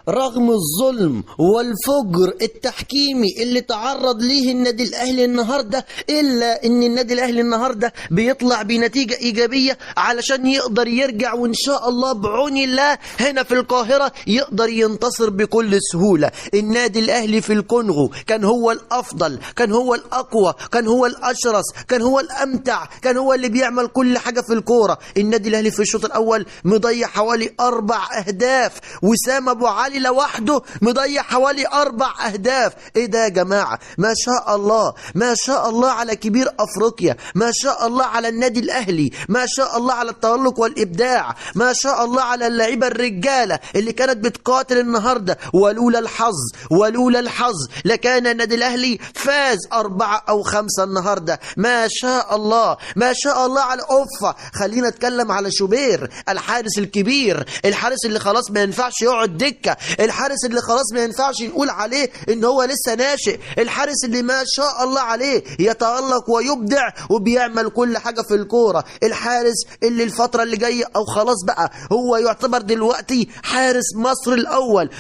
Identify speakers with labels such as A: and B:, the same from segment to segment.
A: رغم الظلم والفجر التحكيمي اللي تعرض ليه النادي الأهلي النهاردة، إلا إن النادي الأهلي النهاردة بيطلع بنتيجة إيجابية علشان يقدر يرجع، وإن شاء الله بعون الله هنا في القاهرة يقدر ينتصر بكل سهولة. النادي الأهلي في الكونغو كان هو الأفضل، كان هو الأقوى، كان هو الأشرس، كان هو الأمتع، كان هو اللي بيعمل كل حاجة في الكورة. النادي الأهلي في الشوط الأول مضيع حوالي 4 أهداف، وسام أبو علي لوحده مضيع حوالي 4 أهداف. إيه ده يا جماعة؟ ما شاء الله، ما شاء الله على كبير أفريقيا، ما شاء الله على النادي الأهلي، ما شاء الله على التألق والإبداع، ما شاء الله على اللعيبة الرجالة اللي كانت بتقاتل النهاردة. ولولا الحظ لكان النادي الأهلي فاز 4 أو 5 النهاردة. ما شاء الله، ما شاء الله على أوفا. خلينا نتكلم على شوبير الحارس الكبير، الحارس اللي خلاص ما ينفعش يقعد دكة، الحارس اللي خلاص ما ينفعش نقول عليه ان هو لسه ناشئ، الحارس اللي ما شاء الله عليه يتألق ويبدع وبيعمل كل حاجة في الكورة، الحارس اللي الفترة اللي جاية او خلاص بقى هو يعتبر دلوقتي حارس مصر الاول.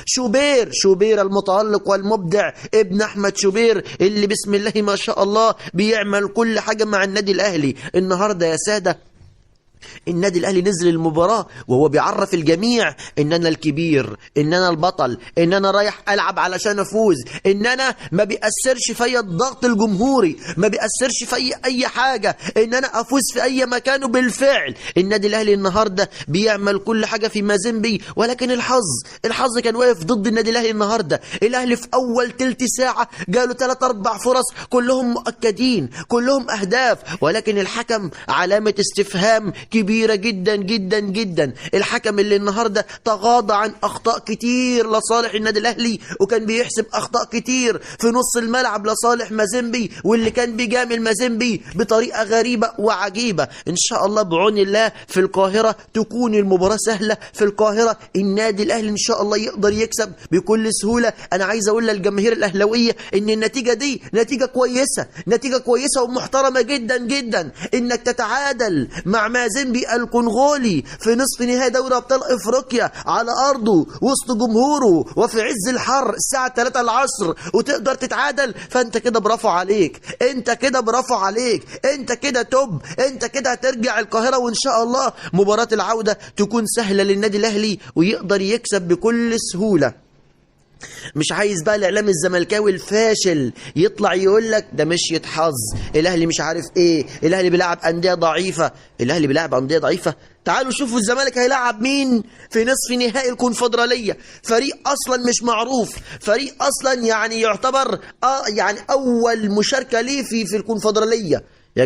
A: شوبير المتألق والمبدع، ابن احمد شوبير اللي بسم الله ما شاء الله بيعمل كل حاجة مع النادي الاهلي. النهاردة يا سادة النادي الأهلي نزل المباراة وهو بيعرف الجميع إن أنا الكبير، إن أنا البطل، إن أنا رايح ألعب علشان أفوز، إن أنا ما بيأثرش في الضغط الجمهوري، ما بيأثرش في أي حاجة، إن أنا أفوز في أي مكان. وبالفعل النادي الأهلي النهاردة بيعمل كل حاجة في مازيمبي، ولكن الحظ كان واقف ضد النادي الأهلي النهاردة. الأهلي في أول تلت ساعة جاله 3-4 فرص كلهم مؤكدين، كلهم أهداف، ولكن الحكم علامة استفهام كبيرة جدا جدا جدا. الحكم اللي النهاردة تغاضى عن أخطاء كتير لصالح النادي الأهلي، وكان بيحسب أخطاء كتير في نص الملعب لصالح مازيمبي، واللي كان بيجامل مازيمبي بطريقة غريبة وعجيبة. إن شاء الله بعون الله في القاهرة تكون المباراة سهلة، في القاهرة النادي الأهلي إن شاء الله يقدر يكسب بكل سهولة. أنا عايز أقول للجماهير الأهلاوية إن النتيجة دي نتيجة كويسة ومحترمة جدا جدا. إنك تتعادل مع مازيمبي الكونغولي في نصف نهائي دوري ابطال افريقيا على ارضه وسط جمهوره وفي عز الحر الساعه 3 العصر وتقدر تتعادل، فانت كده برافو عليك، انت كده برافو عليك، انت كده توب، انت كده هترجع القاهره وان شاء الله مباراه العوده تكون سهله للنادي الاهلي ويقدر يكسب بكل سهوله. مش عايز بقى الاعلام الزملكاوي الفاشل يطلع يقول لك ده مشيت حظ، الاهلي مش عارف ايه، الاهلي بيلعب انديه ضعيفه. الاهلي بيلعب انديه ضعيفه؟ تعالوا شوفوا الزمالك هيلعب مين في نصف نهائي الكونفدراليه، فريق اصلا مش معروف، فريق اصلا يعني يعتبر يعني اول مشاركه ليه في الكونفدراليه. يا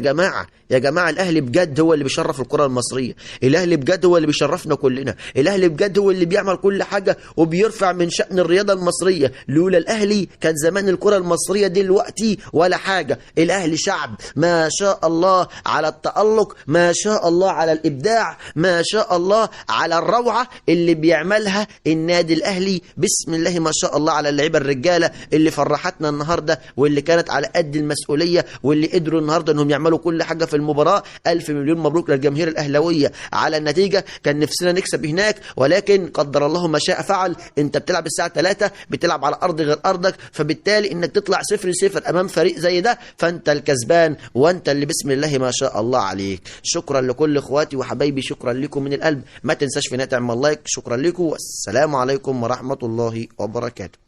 A: جماعة الأهلي بجد هو اللي بيشرف الكرة المصرية، الأهلي بجد هو اللي بيشرفنا كلنا، الأهلي بجد هو اللي بيعمل كل حاجة وبيرفع من شأن الرياضة المصرية. لولا الأهلي كان زمان الكرة المصرية دلوقتي ولا حاجة. الأهلي شعب ما شاء الله على التألق، ما شاء الله على الإبداع، ما شاء الله على الروعة اللي بيعملها النادي الأهلي. بسم الله ما شاء الله على اللعيبة الرجالة اللي فرحتنا النهاردة واللي كانت على قد المسؤولية واللي قدروا النهاردة انهم يعملوا كل حاجة في المباراة. 1000 مليون مبروك للجماهير الأهلاوية على النتيجة. كان نفسنا نكسب هناك ولكن قدر الله ما شاء فعل. انت بتلعب الساعة 3، بتلعب على أرض غير أرضك، فبالتالي انك تطلع 0-0 أمام فريق زي ده فانت الكسبان وانت اللي بسم الله ما شاء الله عليك. شكرا لكل اخواتي وحبايبي، شكرا لكم من القلب. ما تنساش في نهاية تعمل لايك. شكرا لكم والسلام عليكم ورحمة الله وبركاته.